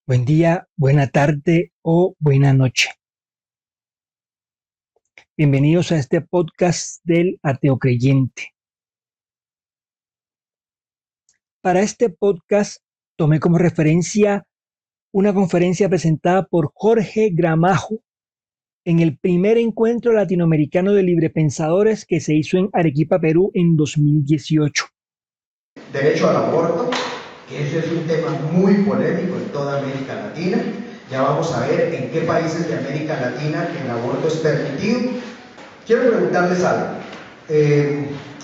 Buen día, buena tarde o buena noche. Bienvenidos a este podcast del Ateo Creyente. Para este podcast tomé como referencia una conferencia presentada por Jorge Gramajo en el primer encuentro latinoamericano de librepensadores que se hizo en Arequipa, Perú en 2018. Derecho al aborto, que ese es un tema muy polémico en toda América Latina. Ya vamos a ver en qué países de América Latina el aborto es permitido. Quiero preguntarles algo.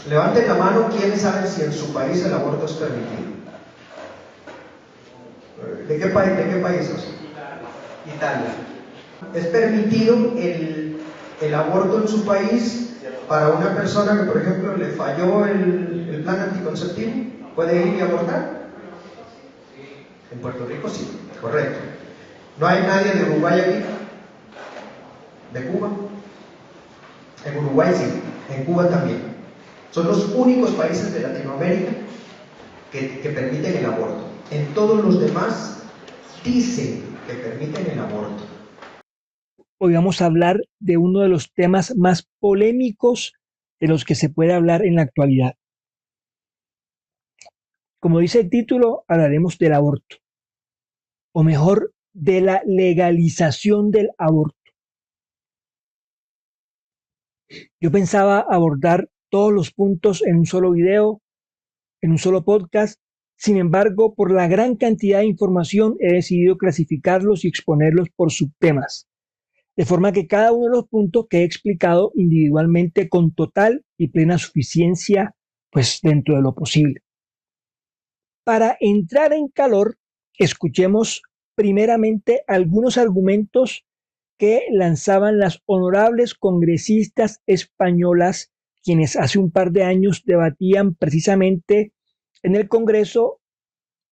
Levanten la mano quienes saben si en su país el aborto es permitido. ¿De qué país sos? Italia. ¿Es permitido el aborto en su país para una persona que, por ejemplo, le falló el plan anticonceptivo? ¿Puede ir y abortar? En Puerto Rico sí, correcto. ¿No hay nadie de Uruguay aquí? ¿De Cuba? En Uruguay sí, en Cuba también. Son los únicos países de Latinoamérica que permiten el aborto. En todos los demás dicen que permiten el aborto. Hoy vamos a hablar de uno de los temas más polémicos de los que se puede hablar en la actualidad. Como dice el título, hablaremos del aborto, o mejor, de la legalización del aborto. Yo pensaba abordar todos los puntos en un solo video, en un solo podcast. Sin embargo, por la gran cantidad de información, he decidido clasificarlos y exponerlos por subtemas, de forma que cada uno de los puntos que he explicado individualmente con total y plena suficiencia, pues dentro de lo posible. Para entrar en calor, escuchemos primeramente algunos argumentos que lanzaban las honorables congresistas españolas, quienes hace un par de años debatían precisamente en el Congreso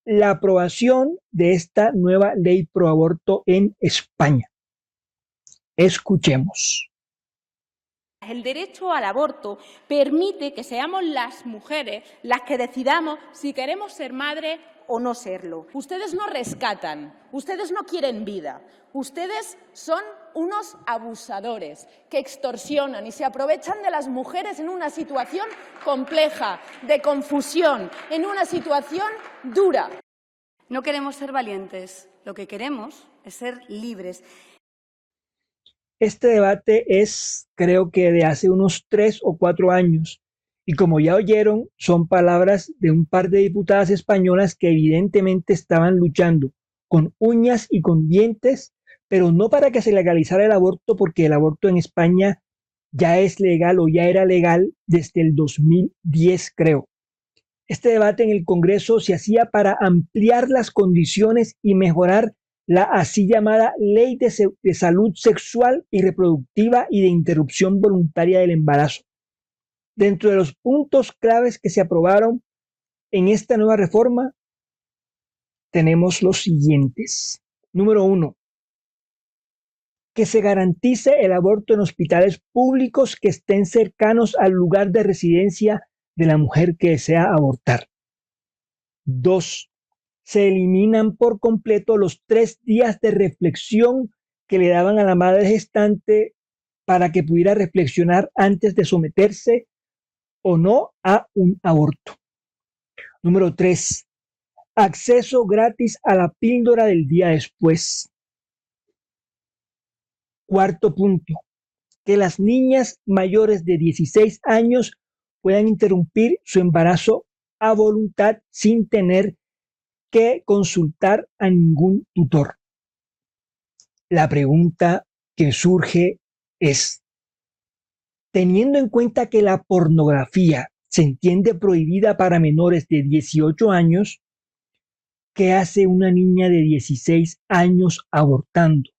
la aprobación de esta nueva ley pro aborto en España. Escuchemos. El derecho al aborto permite que seamos las mujeres las que decidamos si queremos ser madre o no serlo. Ustedes no rescatan, ustedes no quieren vida, ustedes son unos abusadores que extorsionan y se aprovechan de las mujeres en una situación compleja, de confusión, en una situación dura. No queremos ser valientes, lo que queremos es ser libres. Este debate es, creo que de hace unos 3 o 4 años, y como ya oyeron, son palabras de un par de diputadas españolas que evidentemente estaban luchando con uñas y con dientes, pero no para que se legalizara el aborto, porque el aborto en España ya es legal o ya era legal desde el 2010, creo. Este debate en el Congreso se hacía para ampliar las condiciones y mejorar la así llamada Ley de Salud Sexual y Reproductiva y de Interrupción Voluntaria del Embarazo. Dentro de los puntos claves que se aprobaron en esta nueva reforma, tenemos los siguientes. Número 1, que se garantice el aborto en hospitales públicos que estén cercanos al lugar de residencia de la mujer que desea abortar. 2, se eliminan por completo los 3 días de reflexión que le daban a la madre gestante para que pudiera reflexionar antes de someterse o no a un aborto. Número 3, acceso gratis a la píldora del día después. 4. punto, que las niñas mayores de 16 años puedan interrumpir su embarazo a voluntad sin tener que consultar a ningún tutor. La pregunta que surge es, teniendo en cuenta que la pornografía se entiende prohibida para menores de 18 años, ¿qué hace una niña de 16 años abortando?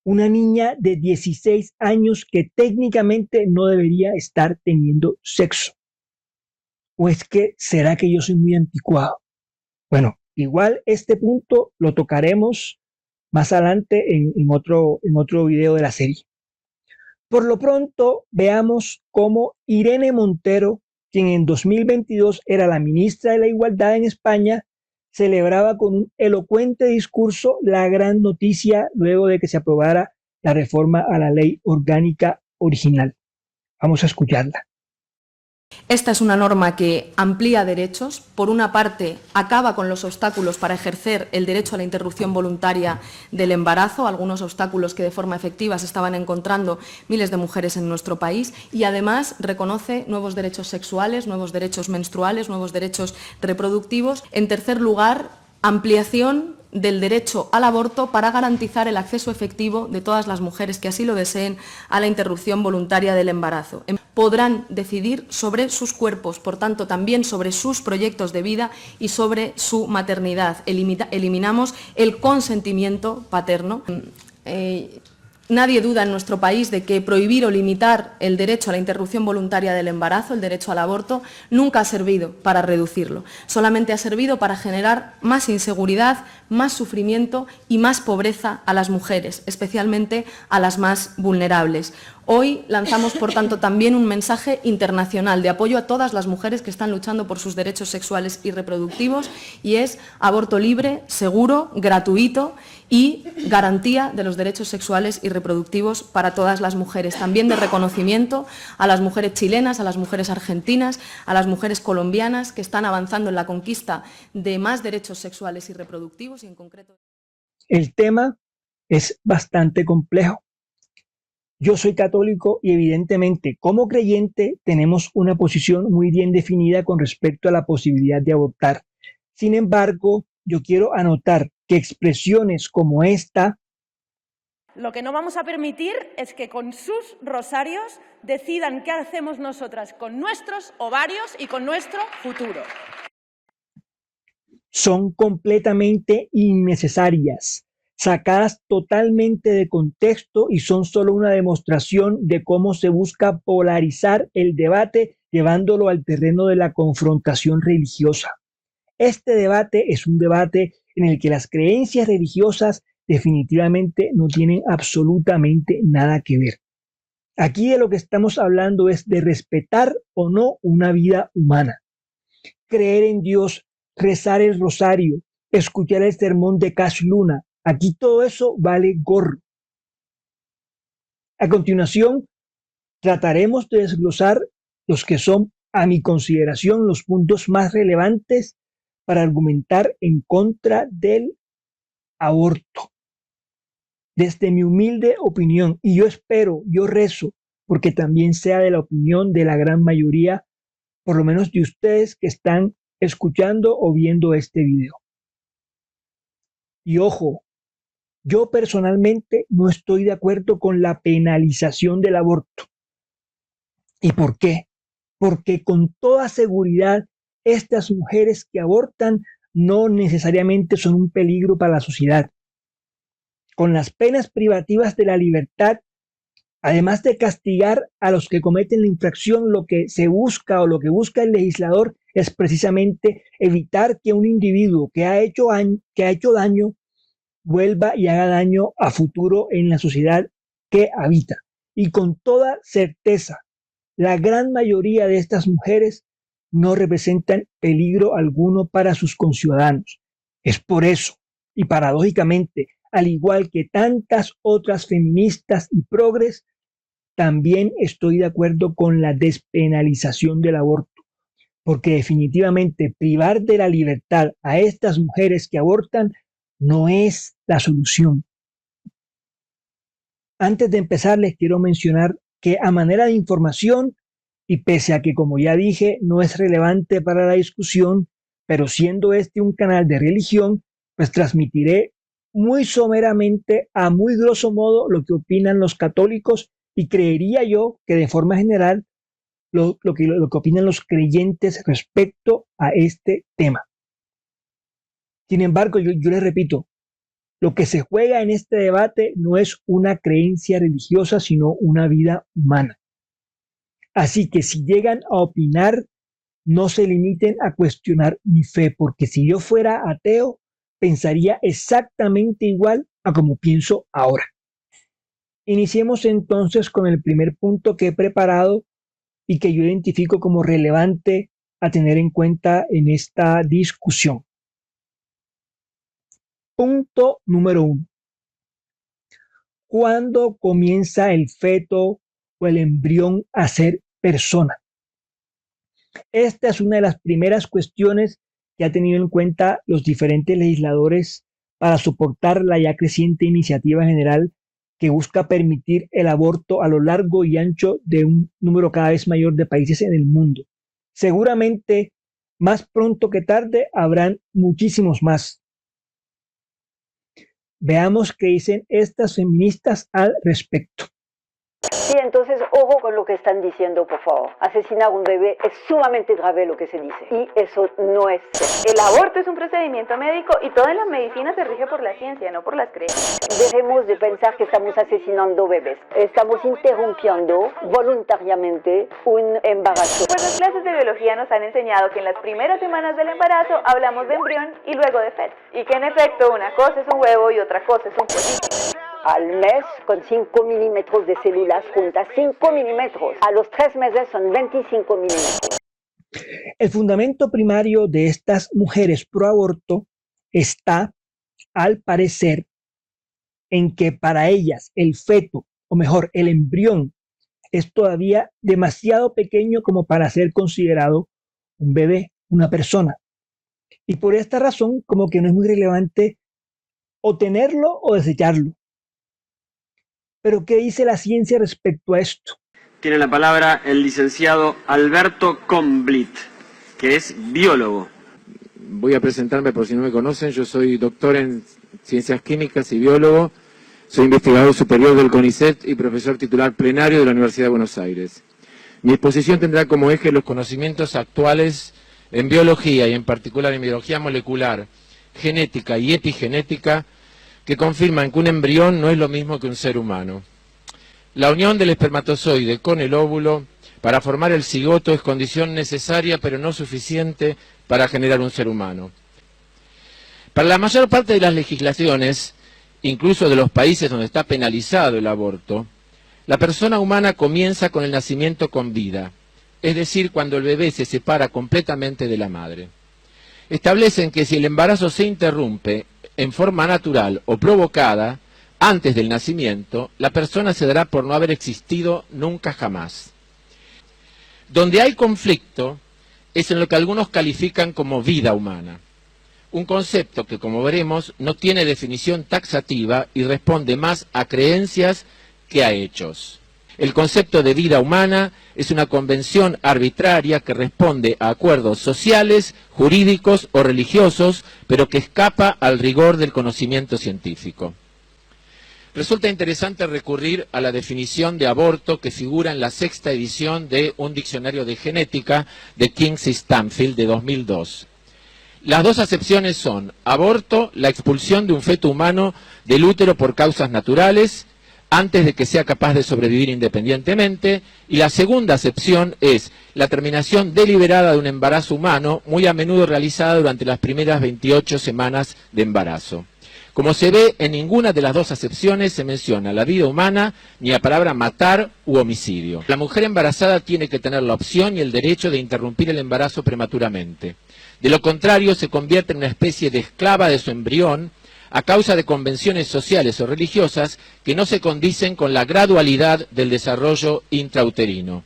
Una niña de 16 años que técnicamente no debería estar teniendo sexo. ¿O es que será que yo soy muy anticuado? Bueno, igual este punto lo tocaremos más adelante en otro video de la serie. Por lo pronto, veamos cómo Irene Montero, quien en 2022 era la ministra de la Igualdad en España, celebraba con un elocuente discurso la gran noticia luego de que se aprobara la reforma a la ley orgánica original. Vamos a escucharla. Esta es una norma que amplía derechos. Por una parte, acaba con los obstáculos para ejercer el derecho a la interrupción voluntaria del embarazo, algunos obstáculos que de forma efectiva se estaban encontrando miles de mujeres en nuestro país, y además reconoce nuevos derechos sexuales, nuevos derechos menstruales, nuevos derechos reproductivos. En tercer lugar, ampliación del derecho al aborto para garantizar el acceso efectivo de todas las mujeres que así lo deseen a la interrupción voluntaria del embarazo. Podrán decidir sobre sus cuerpos, por tanto, también sobre sus proyectos de vida y sobre su maternidad. Eliminamos el consentimiento paterno. Nadie duda en nuestro país de que prohibir o limitar el derecho a la interrupción voluntaria del embarazo, el derecho al aborto, nunca ha servido para reducirlo. Solamente ha servido para generar más inseguridad, más sufrimiento y más pobreza a las mujeres, especialmente a las más vulnerables. Hoy lanzamos, por tanto, también un mensaje internacional de apoyo a todas las mujeres que están luchando por sus derechos sexuales y reproductivos, y es aborto libre, seguro, gratuito y garantía de los derechos sexuales y reproductivos para todas las mujeres. También de reconocimiento a las mujeres chilenas, a las mujeres argentinas, a las mujeres colombianas que están avanzando en la conquista de más derechos sexuales y reproductivos y en concreto. El tema es bastante complejo. Yo soy católico y evidentemente como creyente tenemos una posición muy bien definida con respecto a la posibilidad de abortar. Sin embargo, yo quiero anotar que expresiones como esta... Lo que no vamos a permitir es que con sus rosarios decidan qué hacemos nosotras con nuestros ovarios y con nuestro futuro. Son completamente innecesarias, sacadas totalmente de contexto y son solo una demostración de cómo se busca polarizar el debate llevándolo al terreno de la confrontación religiosa. Este debate es un debate en el que las creencias religiosas definitivamente no tienen absolutamente nada que ver. Aquí de lo que estamos hablando es de respetar o no una vida humana. Creer en Dios, rezar el rosario, escuchar el sermón de Cash Luna, aquí todo eso vale gorro. A continuación, trataremos de desglosar los que son, a mi consideración, los puntos más relevantes para argumentar en contra del aborto. Desde mi humilde opinión, y yo espero, yo rezo, porque también sea de la opinión de la gran mayoría, por lo menos de ustedes que están escuchando o viendo este video. Y ojo, yo personalmente no estoy de acuerdo con la penalización del aborto. ¿Y por qué? Porque con toda seguridad estas mujeres que abortan no necesariamente son un peligro para la sociedad. Con las penas privativas de la libertad, además de castigar a los que cometen la infracción, lo que se busca o lo que busca el legislador es precisamente evitar que un individuo que ha hecho daño vuelva y haga daño a futuro en la sociedad que habita. Y con toda certeza, la gran mayoría de estas mujeres no representan peligro alguno para sus conciudadanos. Es por eso, y paradójicamente, al igual que tantas otras feministas y progres, también estoy de acuerdo con la despenalización del aborto, porque definitivamente privar de la libertad a estas mujeres que abortan no es la solución. Antes de empezar, les quiero mencionar que a manera de información, y pese a que, como ya dije, no es relevante para la discusión, pero siendo este un canal de religión, pues transmitiré muy someramente, a muy grosso modo, lo que opinan los católicos y creería yo que de forma general lo que opinan los creyentes respecto a este tema. Sin embargo, yo les repito, lo que se juega en este debate no es una creencia religiosa, sino una vida humana. Así que si llegan a opinar, no se limiten a cuestionar mi fe, porque si yo fuera ateo, pensaría exactamente igual a como pienso ahora. Iniciemos entonces con el primer punto que he preparado y que yo identifico como relevante a tener en cuenta en esta discusión. Punto número 1. ¿Cuándo comienza el feto o el embrión a ser persona? Esta es una de las primeras cuestiones que ha tenido en cuenta los diferentes legisladores para soportar la ya creciente iniciativa general que busca permitir el aborto a lo largo y ancho de un número cada vez mayor de países en el mundo. Seguramente, más pronto que tarde, habrán muchísimos más. Veamos qué dicen estas feministas al respecto. Sí, entonces, ojo con lo que están diciendo, por favor. Asesinar un bebé es sumamente grave lo que se dice. Y eso no es cierto. El aborto es un procedimiento médico y toda la medicina se rige por la ciencia, no por las creencias. Dejemos de pensar que estamos asesinando bebés. Estamos interrumpiendo voluntariamente un embarazo. Pues las clases de biología nos han enseñado que en las primeras semanas del embarazo hablamos de embrión y luego de feto. Y que en efecto una cosa es un huevo y otra cosa es un pollito. Al mes con 5 milímetros de células juntas, 5 milímetros. A los 3 meses son 25 milímetros. El fundamento primario de estas mujeres pro aborto está, al parecer, en que para ellas el feto, o mejor, el embrión, es todavía demasiado pequeño como para ser considerado un bebé, una persona. Y por esta razón, como que no es muy relevante o tenerlo o desecharlo. Pero ¿qué dice la ciencia respecto a esto? Tiene la palabra el licenciado Alberto Comblit, que es biólogo. Voy a presentarme por si no me conocen. Yo soy doctor en ciencias químicas y biólogo. Soy investigador superior del CONICET y profesor titular plenario de la Universidad de Buenos Aires. Mi exposición tendrá como eje los conocimientos actuales en biología y en particular en biología molecular, genética y epigenética, que confirman que un embrión no es lo mismo que un ser humano. La unión del espermatozoide con el óvulo para formar el cigoto es condición necesaria pero no suficiente para generar un ser humano. Para la mayor parte de las legislaciones, incluso de los países donde está penalizado el aborto, la persona humana comienza con el nacimiento con vida, es decir, cuando el bebé se separa completamente de la madre. Establecen que si el embarazo se interrumpe en forma natural o provocada, antes del nacimiento, la persona se dará por no haber existido nunca jamás. Donde hay conflicto es en lo que algunos califican como vida humana, un concepto que, como veremos, no tiene definición taxativa y responde más a creencias que a hechos. El concepto de vida humana es una convención arbitraria que responde a acuerdos sociales, jurídicos o religiosos, pero que escapa al rigor del conocimiento científico. Resulta interesante recurrir a la definición de aborto que figura en la 6ª edición de un diccionario de genética de King's y Stanfield de 2002. Las dos acepciones son: aborto, la expulsión de un feto humano del útero por causas naturales, antes de que sea capaz de sobrevivir independientemente, y la segunda acepción es la terminación deliberada de un embarazo humano, muy a menudo realizada durante las primeras 28 semanas de embarazo. Como se ve, en ninguna de las dos acepciones se menciona la vida humana ni la palabra matar u homicidio. La mujer embarazada tiene que tener la opción y el derecho de interrumpir el embarazo prematuramente. De lo contrario, se convierte en una especie de esclava de su embrión, a causa de convenciones sociales o religiosas que no se condicen con la gradualidad del desarrollo intrauterino.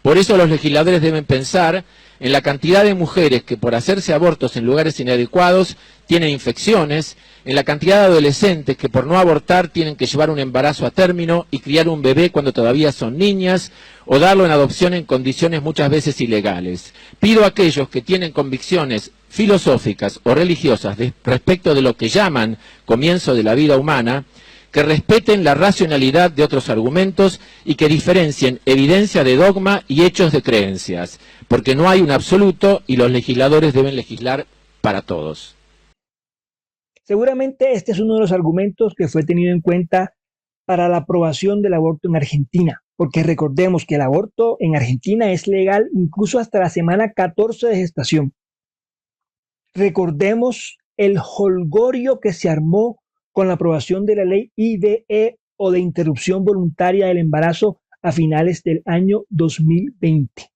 Por eso los legisladores deben pensar en la cantidad de mujeres que por hacerse abortos en lugares inadecuados tienen infecciones, en la cantidad de adolescentes que por no abortar tienen que llevar un embarazo a término y criar un bebé cuando todavía son niñas, o darlo en adopción en condiciones muchas veces ilegales. Pido a aquellos que tienen convicciones filosóficas o religiosas respecto de lo que llaman comienzo de la vida humana, que respeten la racionalidad de otros argumentos y que diferencien evidencia de dogma y hechos de creencias, porque no hay un absoluto y los legisladores deben legislar para todos. Seguramente este es uno de los argumentos que fue tenido en cuenta para la aprobación del aborto en Argentina, porque recordemos que el aborto en Argentina es legal incluso hasta la semana 14 de gestación. Recordemos el jolgorio que se armó con la aprobación de la ley IDE o de interrupción voluntaria del embarazo a finales del año 2020.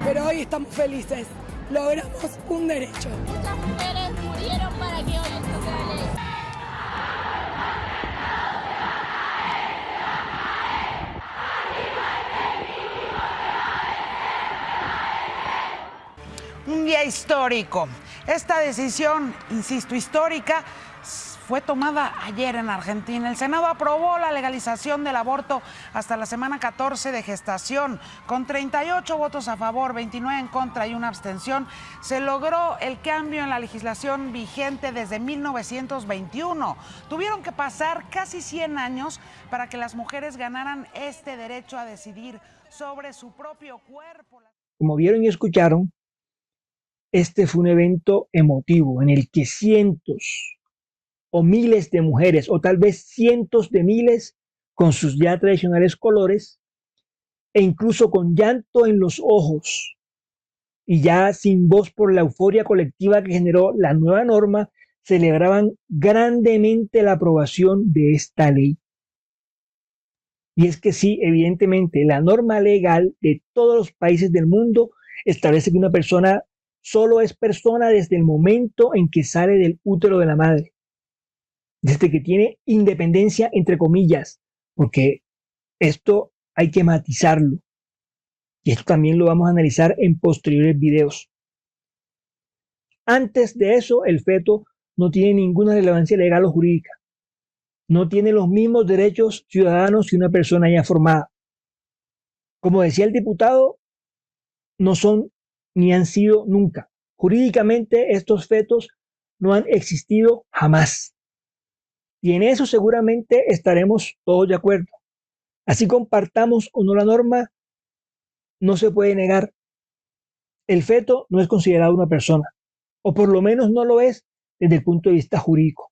Pero hoy estamos felices, logramos un derecho. Muchas mujeres murieron para que hoy esto sea ley. Un día histórico. Esta decisión, insisto, histórica, fue tomada ayer en Argentina. El Senado aprobó la legalización del aborto hasta la semana 14 de gestación. Con 38 votos a favor, 29 en contra y una abstención, se logró el cambio en la legislación vigente desde 1921. Tuvieron que pasar casi 100 años para que las mujeres ganaran este derecho a decidir sobre su propio cuerpo. Como vieron y escucharon, este fue un evento emotivo en el que cientos o miles de mujeres, o tal vez cientos de miles, con sus ya tradicionales colores, e incluso con llanto en los ojos, y ya sin voz por la euforia colectiva que generó la nueva norma, celebraban grandemente la aprobación de esta ley. Y es que sí, evidentemente, la norma legal de todos los países del mundo establece que una persona solo es persona desde el momento en que sale del útero de la madre, desde que tiene independencia, entre comillas, porque esto hay que matizarlo. Y esto también lo vamos a analizar en posteriores videos. Antes de eso, el feto no tiene ninguna relevancia legal o jurídica. No tiene los mismos derechos ciudadanos que una persona ya formada. Como decía el diputado, no son ni han sido nunca. Jurídicamente, estos fetos no han existido jamás. Y en eso seguramente estaremos todos de acuerdo. Así compartamos o no la norma, no se puede negar. El feto no es considerado una persona, o por lo menos no lo es desde el punto de vista jurídico.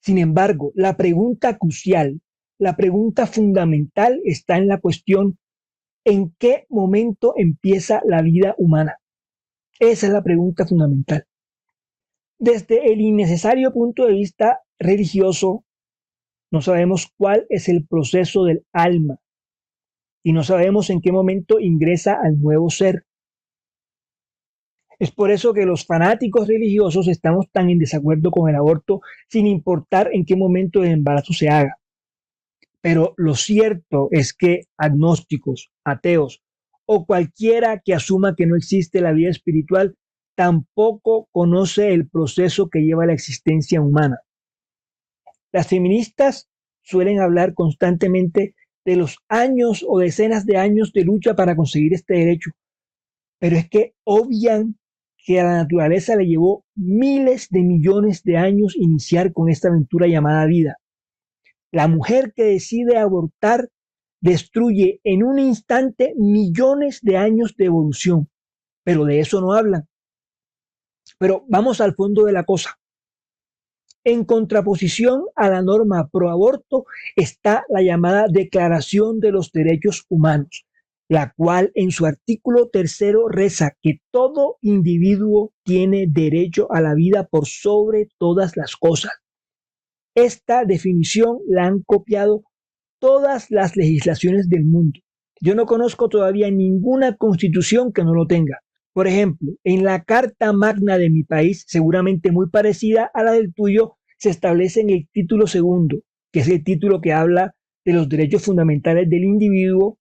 Sin embargo, la pregunta crucial, la pregunta fundamental está en la cuestión: ¿en qué momento empieza la vida humana? Esa es la pregunta fundamental. Desde el innecesario punto de vista religioso, no sabemos cuál es el proceso del alma y no sabemos en qué momento ingresa al nuevo ser. Es por eso que los fanáticos religiosos estamos tan en desacuerdo con el aborto, sin importar en qué momento el embarazo se haga. Pero lo cierto es que agnósticos, ateos o cualquiera que asuma que no existe la vida espiritual tampoco conoce el proceso que lleva la existencia humana. Las feministas suelen hablar constantemente de los años o decenas de años de lucha para conseguir este derecho, pero es que obvian que a la naturaleza le llevó miles de millones de años iniciar con esta aventura llamada vida. La mujer que decide abortar destruye en un instante millones de años de evolución, pero de eso no hablan. Pero vamos al fondo de la cosa. En contraposición a la norma pro aborto está la llamada Declaración de los Derechos Humanos, la cual en su artículo 3 reza que todo individuo tiene derecho a la vida por sobre todas las cosas. Esta definición la han copiado todas las legislaciones del mundo. Yo no conozco todavía ninguna constitución que no lo tenga. Por ejemplo, en la Carta Magna de mi país, seguramente muy parecida a la del tuyo, se establece en el título 2, que es el título que habla de los derechos fundamentales del individuo,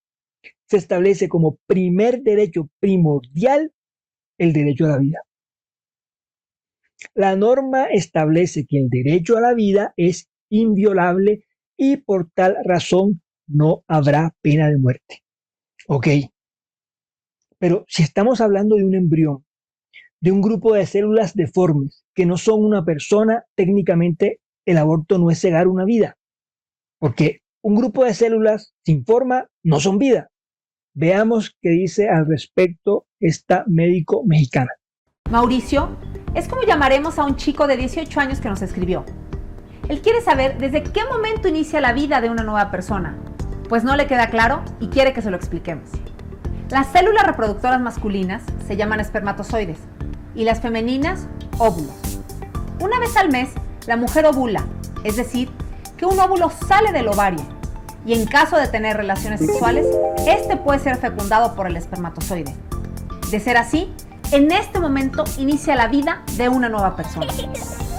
se establece como primer derecho primordial el derecho a la vida. La norma establece que el derecho a la vida es inviolable y por tal razón no habrá pena de muerte. Ok. Pero si estamos hablando de un embrión, de un grupo de células deformes que no son una persona, técnicamente el aborto no es cegar una vida, porque un grupo de células sin forma no son vida. Veamos qué dice al respecto esta médico mexicana. Mauricio es como llamaremos a un chico de 18 años que nos escribió. Él quiere saber desde qué momento inicia la vida de una nueva persona, pues no le queda claro y quiere que se lo expliquemos. Las células reproductoras masculinas se llaman espermatozoides y las femeninas óvulos. Una vez al mes, la mujer ovula, es decir, que un óvulo sale del ovario. Y en caso de tener relaciones sexuales, este puede ser fecundado por el espermatozoide. De ser así, en este momento inicia la vida de una nueva persona.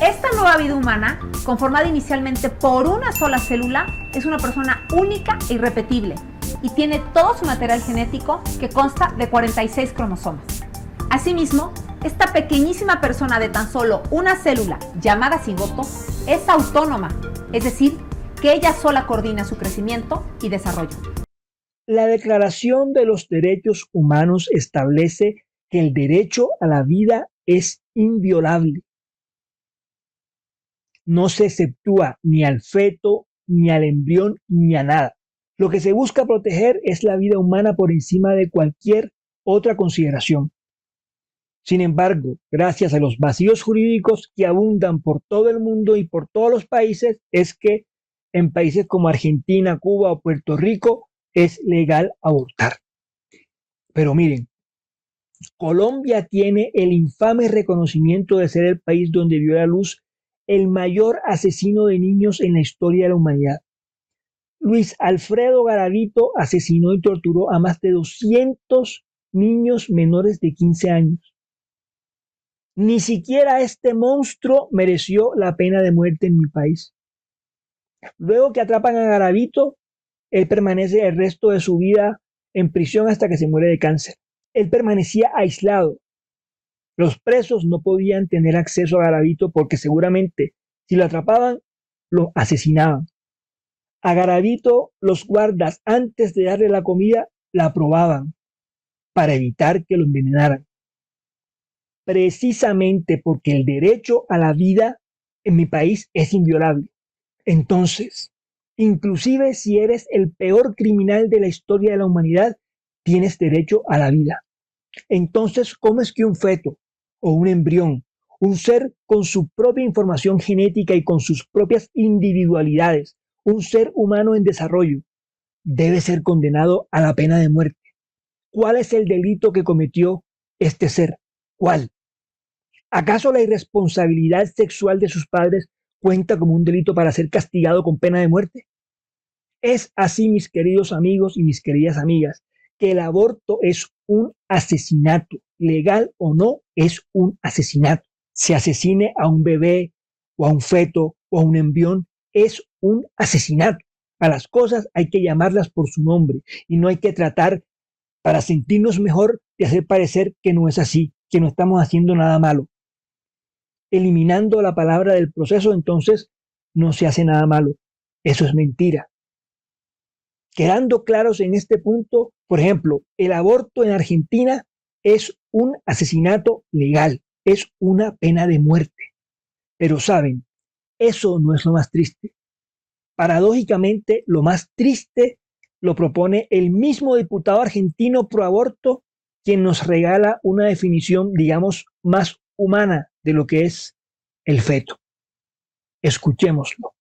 Esta nueva vida humana, conformada inicialmente por una sola célula, es una persona única e irrepetible y tiene todo su material genético que consta de 46 cromosomas. Asimismo, esta pequeñísima persona de tan solo una célula, llamada cigoto, es autónoma, es decir, que ella sola coordina su crecimiento y desarrollo. La Declaración de los Derechos Humanos establece que el derecho a la vida es inviolable. No se exceptúa ni al feto, ni al embrión, ni a nada. Lo que se busca proteger es la vida humana por encima de cualquier otra consideración. Sin embargo, gracias a los vacíos jurídicos que abundan por todo el mundo y por todos los países, es que en países como Argentina, Cuba o Puerto Rico es legal abortar. Pero miren, Colombia tiene el infame reconocimiento de ser el país donde vio la luz el mayor asesino de niños en la historia de la humanidad. Luis Alfredo Garavito asesinó y torturó a más de 200 niños menores de 15 años. Ni siquiera este monstruo mereció la pena de muerte en mi país. Luego que atrapan a Garavito, él permanece el resto de su vida en prisión hasta que se muere de cáncer. Él permanecía aislado. Los presos no podían tener acceso a Garavito porque seguramente si lo atrapaban, lo asesinaban. A Garavito los guardas antes de darle la comida la probaban para evitar que lo envenenaran. Precisamente porque el derecho a la vida en mi país es inviolable. Entonces, inclusive si eres el peor criminal de la historia de la humanidad, tienes derecho a la vida. Entonces, ¿cómo es que un feto o un embrión, un ser con su propia información genética y con sus propias individualidades, un ser humano en desarrollo, debe ser condenado a la pena de muerte? ¿Cuál es el delito que cometió este ser? ¿Cuál? ¿Acaso la irresponsabilidad sexual de sus padres cuenta como un delito para ser castigado con pena de muerte? Es así, mis queridos amigos y mis queridas amigas, que el aborto es un asesinato, legal o no, es un asesinato. Se asesine a un bebé o a un feto o a un embrión, es un asesinato. A las cosas hay que llamarlas por su nombre y no hay que tratar para sentirnos mejor de hacer parecer que no es así, que no estamos haciendo nada malo. Eliminando la palabra del proceso, entonces no se hace nada malo. Eso es mentira. Quedando claros en este punto, por ejemplo, el aborto en Argentina es un asesinato legal, es una pena de muerte. Pero saben, eso no es lo más triste. Paradójicamente, lo más triste lo propone el mismo diputado argentino pro aborto, quien nos regala una definición, digamos, más humana de lo que es el feto. Escuchémoslo.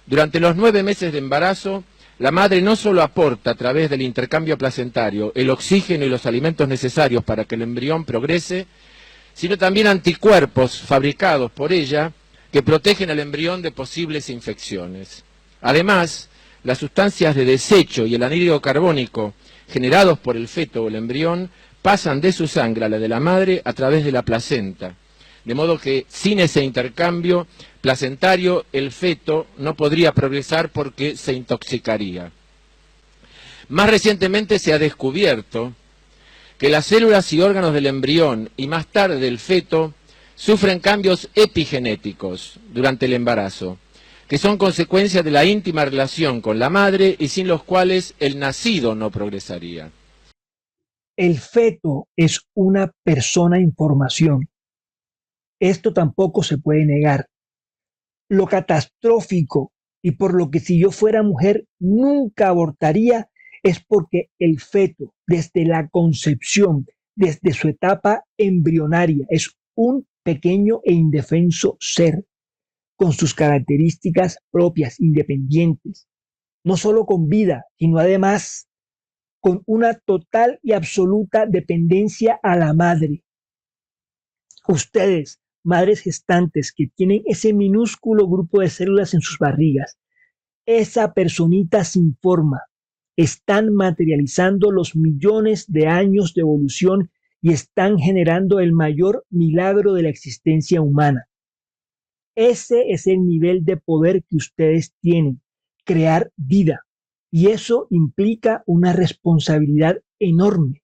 Durante los 9 meses de embarazo, la madre no solo aporta a través del intercambio placentario el oxígeno y los alimentos necesarios para que el embrión progrese, sino también anticuerpos fabricados por ella que protegen al embrión de posibles infecciones. Además, las sustancias de desecho y el anhídrido carbónico generados por el feto o el embrión pasan de su sangre a la de la madre a través de la placenta, de modo que sin ese intercambio placentario el feto no podría progresar porque se intoxicaría. Más recientemente se ha descubierto que las células y órganos del embrión y más tarde del feto sufren cambios epigenéticos durante el embarazo, que son consecuencia de la íntima relación con la madre y sin los cuales el nacido no progresaría. El feto es una persona en formación. Esto tampoco se puede negar. Lo catastrófico y por lo que si yo fuera mujer nunca abortaría es porque el feto, desde la concepción, desde su etapa embrionaria, es un pequeño e indefenso ser con sus características propias, independientes, no solo con vida, sino además con una total y absoluta dependencia a la madre. Ustedes, madres gestantes que tienen ese minúsculo grupo de células en sus barrigas, esa personita sin forma, están materializando los millones de años de evolución y están generando el mayor milagro de la existencia humana. Ese es el nivel de poder que ustedes tienen, crear vida. Y eso implica una responsabilidad enorme.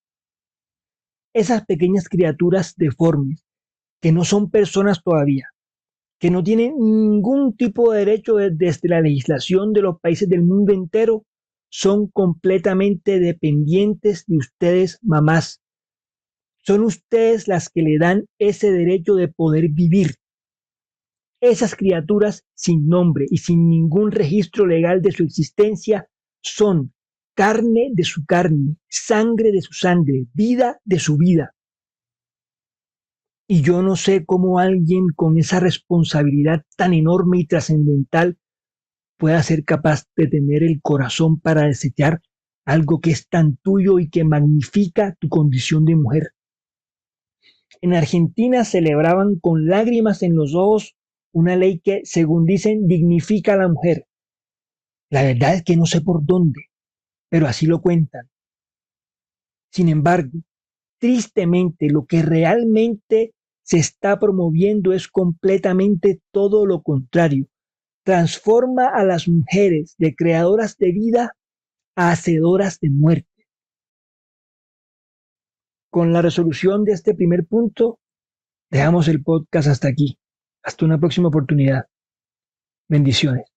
Esas pequeñas criaturas deformes, que no son personas todavía, que no tienen ningún tipo de derecho desde la legislación de los países del mundo entero, son completamente dependientes de ustedes, mamás. Son ustedes las que le dan ese derecho de poder vivir. Esas criaturas sin nombre y sin ningún registro legal de su existencia son carne de su carne, sangre de su sangre, vida de su vida. Y yo no sé cómo alguien con esa responsabilidad tan enorme y trascendental pueda ser capaz de tener el corazón para desechar algo que es tan tuyo y que magnifica tu condición de mujer. En Argentina celebraban con lágrimas en los ojos una ley que, según dicen, dignifica a la mujer. La verdad es que no sé por dónde, pero así lo cuentan. Sin embargo, tristemente, lo que realmente se está promoviendo es completamente todo lo contrario. Transforma a las mujeres de creadoras de vida a hacedoras de muerte. Con la resolución de este primer punto, dejamos el podcast hasta aquí. Hasta una próxima oportunidad. Bendiciones.